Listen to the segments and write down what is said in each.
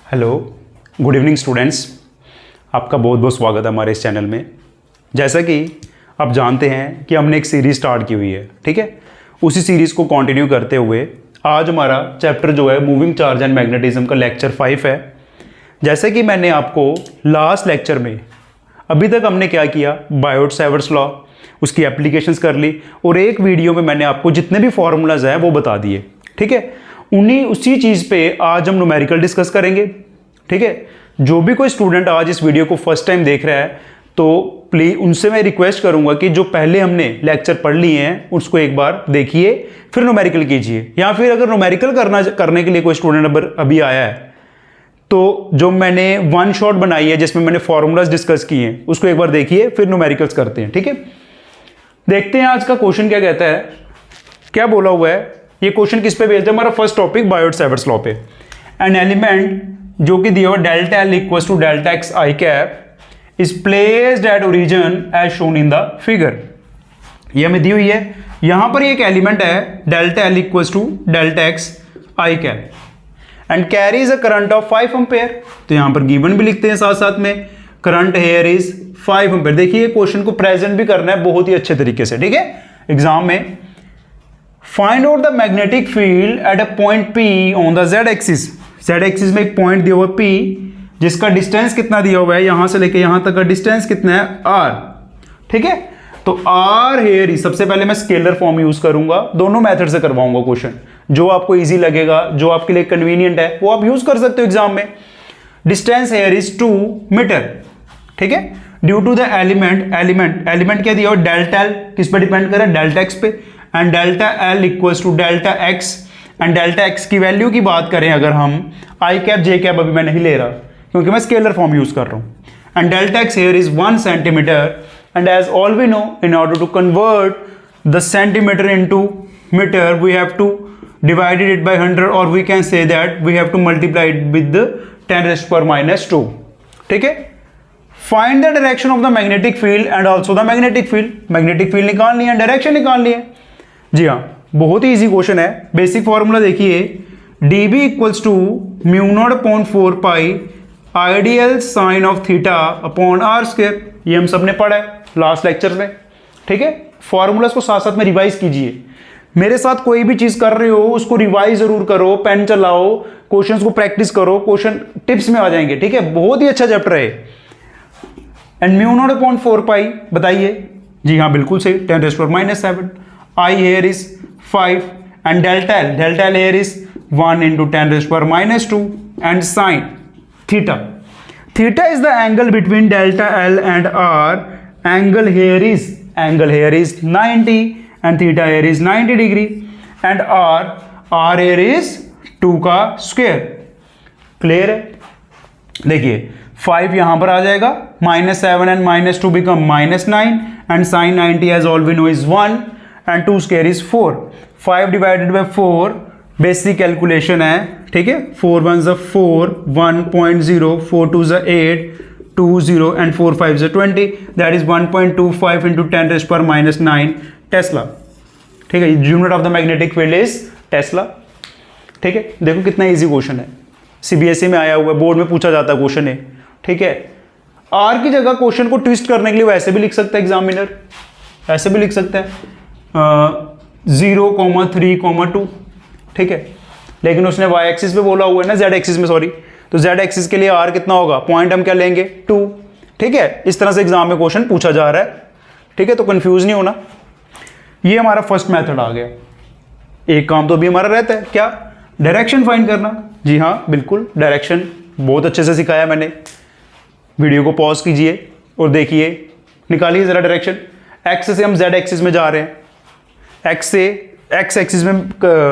Hello, good evening students. आपका बहुत बहुत स्वागत है हमारे इस चैनल में। जैसा कि आप जानते हैं कि हमने एक सीरीज़ स्टार्ट की हुई है, ठीक है। उसी सीरीज़ को कंटिन्यू करते हुए आज हमारा चैप्टर जो है मूविंग चार्ज एंड मैग्नेटिज्म का लेक्चर 5 है। जैसे कि मैंने आपको लास्ट लेक्चर में अभी तक हमने क्या किया, बायोट-सैवर्ट्स लॉ, उसकी एप्लीकेशंस कर ली और एक वीडियो में मैंने आपको जितने भी फॉर्मूलाज हैं वो बता दिए, ठीक है। उसी चीज़ पे आज हम न्यूमेरिकल डिस्कस करेंगे, ठीक है। जो भी कोई स्टूडेंट आज इस वीडियो को फर्स्ट टाइम देख रहा है तो प्लीज़ उनसे मैं रिक्वेस्ट करूंगा कि जो पहले हमने लेक्चर पढ़ लिए हैं उसको एक बार देखिए, फिर न्यूमेरिकल कीजिए। या फिर अगर न्यूमेरिकल करने के लिए कोई स्टूडेंट अभी आया है तो जो मैंने वन शॉट बनाई है जिसमें मैंने फॉर्मूलाज डिस्कस किए हैं उसको एक बार देखिए, फिर न्यूमेरिकल्स करते हैं, ठीक है। देखते हैं आज का क्वेश्चन क्या कहता है, क्या बोला हुआ है। ये क्वेश्चन किस पे बेस्ड है, हमारा फर्स्ट टॉपिक बायोट-सैवर्ट्स लॉ पे। एन एलिमेंट जो कि दिया हुआ delta L equals to delta X I cap is placed at origin as shown in the figure. ये हमें दी हुई है, यहां पर एक एलिमेंट है delta L equals to delta X I cap and carries a current of 5 ampere. तो यहां पर गिवन भी लिखते हैं साथ साथ में, करंट हेयर इज 5 एम्पेयर। देखिए क्वेश्चन को प्रेजेंट भी करना है बहुत ही अच्छे तरीके से, ठीक है, एग्जाम में। Find out the magnetic field at a point P on the Z axis. Z axis में एक पॉइंट दिया हुआ P जिसका डिस्टेंस कितना दिया हुआ है, यहां से लेके यहां तक का डिस्टेंस कितना है, R, ठीक है। तो R हेयर इज, सबसे पहले मैं स्केलर फॉर्म यूज करूंगा, दोनों मेथड से करवाऊंगा क्वेश्चन, जो आपको इजी लगेगा, जो आपके लिए कन्वीनियंट है वो आप यूज कर सकते हो एग्जाम में। डिस्टेंस हेयर इज 2 मीटर, ठीक है। ड्यू टू द एलिमेंट क्या दिया हुआ, डेल्टा एल किस पे डिपेंड करे, डेल्टा एक्स पे, and delta L equals to delta X. And delta X की वैल्यू की बात करें अगर हम, आई कैप जे कैप अभी मैं नहीं ले रहा क्योंकि मैं स्केलर फॉर्म यूज कर रहा हूं। And delta X here is 1 centimetre and as all we know in order to convert the centimetre into metre we have to divided it by 100 or we can say that we have to multiply it with the 10⁻², ठीक है। find the direction of the magnetic field and also the magnetic field निकालनी है, direction निकालनी है। जी हाँ, बहुत ही इजी क्वेश्चन है। बेसिक फॉर्मूला देखिए, dB equals to μ0/4 pi ideal sine of theta upon R square. ये हम सबने पढ़ा है लास्ट लेक्चर में, ठीक है। फॉर्मूलाज को साथ साथ में रिवाइज कीजिए। मेरे साथ कोई भी चीज कर रहे हो उसको रिवाइज जरूर करो, पेन चलाओ, क्वेश्चंस को प्रैक्टिस करो, क्वेश्चन टिप्स में आ जाएंगे, ठीक है। बहुत ही अच्छा चैप्टर है। एंड μ0/4 पाई बताइए, जी हाँ बिल्कुल सही, 10⁻⁷। I here is 5 and delta L here is 1 × 10⁻²। And sine theta is the angle between delta L and R. Angle here is 90 and theta here is 90 degree and r here is 2 का square. Clear है। देखिए 5 यहां पर आ जाएगा, -7 and -2 become -9 and sin 90 as all we know is 1 and 2 square is 4। 5 divided by 4 basic calculation है, ठीक है। 4 1s are 4, 1.0, 4 2s are 8, 2 0 and 4 5s are 20, that is 1.25 into 10⁻⁹ Tesla, ठीक है। Unit of the magnetic field is Tesla, ठीक है। देखो कितना easy question है, सीबीएसई में आया हुआ है, बोर्ड में पूछा जाता है क्वेश्चन है, ठीक है। आर की जगह क्वेश्चन को ट्विस्ट करने के लिए वैसे भी लिख सकता है एग्जामिनर, ऐसे भी लिख सकता है 0,3,2, ठीक है। लेकिन उसने वाई एक्सिस पे बोला हुआ है ना, जेड एक्सिस में, सॉरी। तो जेड एक्सिस के लिए आर कितना होगा, पॉइंट हम क्या लेंगे, 2, ठीक है। इस तरह से एग्जाम में क्वेश्चन पूछा जा रहा है, ठीक है। तो कंफ्यूज नहीं होना। ये हमारा फर्स्ट मेथड आ गया। एक काम तो अभी हमारा रहता है, क्या, डायरेक्शन फाइंड करना। जी हाँ बिल्कुल, डायरेक्शन बहुत अच्छे से सिखाया मैंने। वीडियो को पॉज कीजिए और देखिए, निकालिए जरा डायरेक्शन। एक्स से हम जेड एक्सिस में जा रहे हैं, एक्स से एक्स एक्सिस में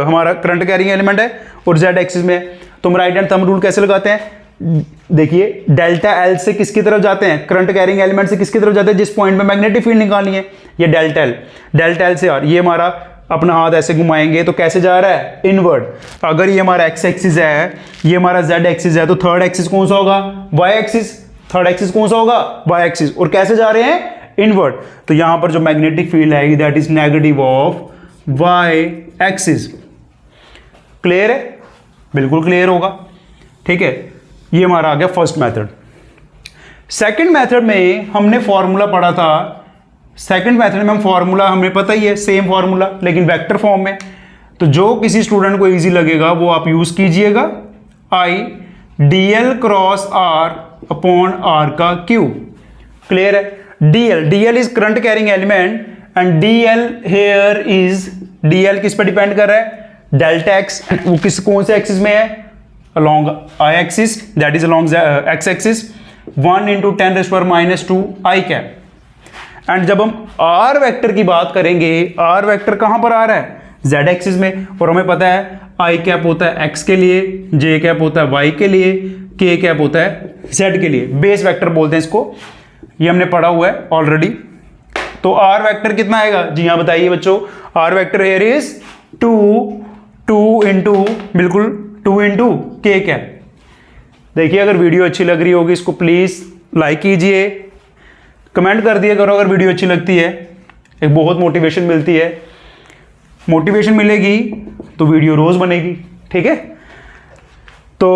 हमारा करंट कैरिंग एलिमेंट है और जेड एक्सिस में। तो हम राइट हैंड थंब रूल कैसे लगाते हैं, देखिए डेल्टा एल से किसकी तरफ जाते हैं, करंट कैरिंग एलिमेंट से किसकी तरफ जाते हैं, जिस पॉइंट में मैग्नेटिक फील्ड निकालनी है, ये डेल्टा एल से। और ये हमारा अपना हाथ ऐसे घुमाएंगे तो कैसे जा रहा है, इनवर्ड। अगर ये हमारा एक्स एक्सिस है, ये हमारा जेड एक्सिस है, तो थर्ड एक्सिस कौन सा होगा, वाई एक्सिस। थर्ड एक्सिस कौन सा होगा, वाई एक्सिस। और कैसे जा रहे हैं, इनवर्ड। तो यहां पर जो मैग्नेटिक फील्ड है that is negative of Y axis. Clear है, बिल्कुल क्लियर होगा, ठीक है। ये हमारा आ गया फर्स्ट मेथड। सेकंड मेथड में हमने फॉर्मूला पढ़ा था, सेकंड मेथड में हम फॉर्मूला हमें पता ही है, सेम फॉर्मूला लेकिन वेक्टर फॉर्म में। तो जो किसी स्टूडेंट को इजी लगेगा वो आप यूज कीजिएगा, आई dl cross r upon r का क्यूब। क्लियर है? dl is current carrying element and dl here is, dl किस पर डिपेंड कर रहा है? डेल्टा x, वो किस कौन से एक्सिस में है? Along i axis, that is along x axis, 1 into 10⁻⁻² i cap. And जब हम r वेक्टर की बात करेंगे, r वेक्टर कहां पर आ रहा है? z एक्सिस में, और हमें पता है i कैप होता है x के लिए, j कैप होता है y के लिए, k कैप होता है z के लिए। बेस वेक्टर बोलते हैं इसको, ये हमने पढ़ा हुआ है ऑलरेडी। तो r वेक्टर कितना आएगा? जी हाँ बताइए बच्चों, r vector here is 2 into, बिल्कुल 2 इंटू k कैप। देखिए अगर वीडियो अच्छी लग रही होगी इसको प्लीज लाइक कीजिए, कमेंट कर दिया करो अगर वीडियो अच्छी लगती है, एक बहुत मोटिवेशन मिलती है। मोटिवेशन मिलेगी तो वीडियो रोज बनेगी, ठीक है? तो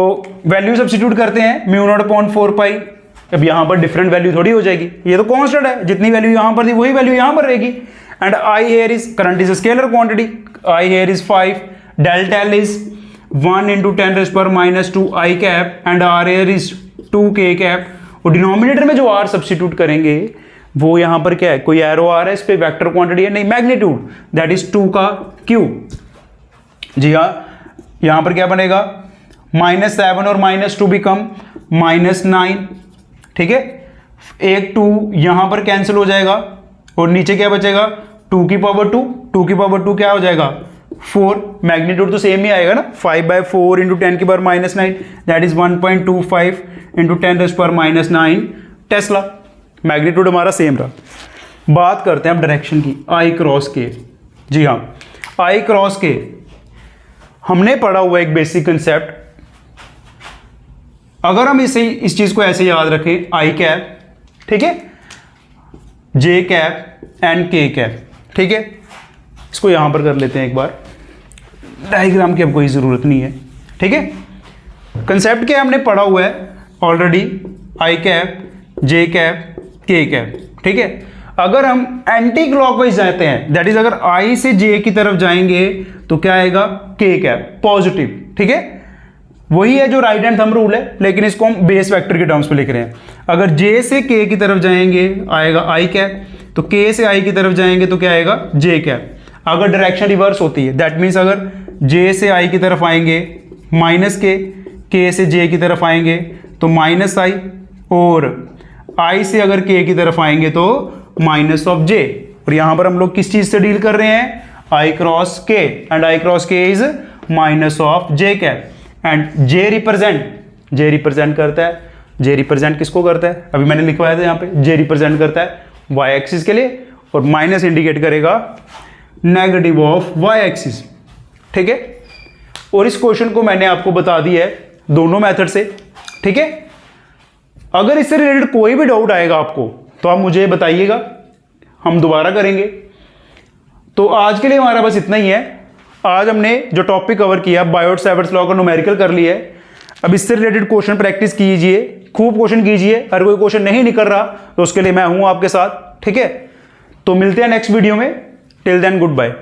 वैल्यू सब्स्टिट्यूट करते हैं, μ0/4π। अब यहां पर डिफरेंट वैल्यू थोड़ी हो जाएगी, ये तो कांस्टेंट है, जितनी वैल्यू यहां पर थी वही वैल्यू यहां पर रहेगी। And I here is, current is scalar quantity, I here is 5, delta L is 1 into 10⁻⁻² i cap and R here is 2k cap. और डिनोमिनेटर में जो r सब्स्टिट्यूट करेंगे वो यहां पर क्या है? कोई एरो आ रहा है इस पे, वेक्टर क्वांटिटी है नहीं, मैग्नीट्यूड, दैट इज 2 का क्यूब। जी हाँ, यहां पर क्या बनेगा? -7 और -2 बिकम -9, ठीक है? एक 2 यहां पर कैंसिल हो जाएगा और नीचे क्या बचेगा? 2 की पावर 2, 2 की पावर 2 क्या हो जाएगा? 4। मैग्नीट्यूड तो सेम ही आएगा ना, 5/4 into 10⁻⁹, that is 1.25 into 10⁻⁹ Tesla. Magnitude हमारा सेम रहा। बात करते हैं अब डायरेक्शन की, आई क्रॉस के। जी हाँ, आई क्रॉस के हमने पढ़ा हुआ एक बेसिक कंसेप्ट। अगर हम इस चीज को ऐसे याद रखें, आई कैप, ठीक है, जे कैप एंड के कैप, ठीक है? इसको यहां पर कर लेते हैं एक बार, डायग्राम की अब कोई जरूरत नहीं है, ठीक है? कंसेप्ट क्या हमने पढ़ा हुआ है ऑलरेडी, आई कैप, जे कैप, के कैप, ठीक है? अगर हम एंटी क्लॉकवाइज जाते हैं, दैट इज अगर आई से जे की तरफ जाएंगे तो क्या आएगा? के कैप, पॉजिटिव, ठीक है? वही है जो राइट हैंड थंब रूल है, लेकिन इसको हम बेस वेक्टर के टर्म्स में लिख रहे हैं। अगर जे से के की तरफ जाएंगे आएगा आई कैप, तो के से आई की तरफ जाएंगे तो क्या आएगा? जे कैप। अगर डायरेक्शन रिवर्स होती है, दैट मीन्स अगर जे से आई की तरफ आएंगे माइनस के से जे की तरफ आएंगे तो माइनस आई, और आई से अगर के की तरफ आएंगे तो माइनस ऑफ जे। और यहां पर हम लोग किस चीज से डील कर रहे हैं? आई क्रॉस के, एंड आई क्रॉस के is minus of J cap. And J represent करता है, जे रिप्रेजेंट किसको करता है? अभी मैंने लिखवाया था यहाँ पे, जे रिप्रेजेंट करता है वाई एक्सिस के लिए, और माइनस इंडिकेट करेगा नेगेटिव ऑफ वाई एक्सिस, ठीक है? और इस क्वेश्चन को मैंने आपको बता दिया है दोनों मेथड से, ठीक है? अगर इससे रिलेटेड कोई भी डाउट आएगा आपको तो आप मुझे बताइएगा, हम दोबारा करेंगे। तो आज के लिए हमारा बस इतना ही है। आज हमने जो टॉपिक कवर किया, बायोट-सैवर्ट्स लॉ का न्यूमेरिकल कर लिया है। अब इससे रिलेटेड क्वेश्चन प्रैक्टिस कीजिए, खूब क्वेश्चन कीजिए। अगर कोई क्वेश्चन नहीं निकल रहा तो उसके लिए मैं हूं आपके साथ, ठीक है? तो मिलते हैं नेक्स्ट वीडियो में। Till then good bye.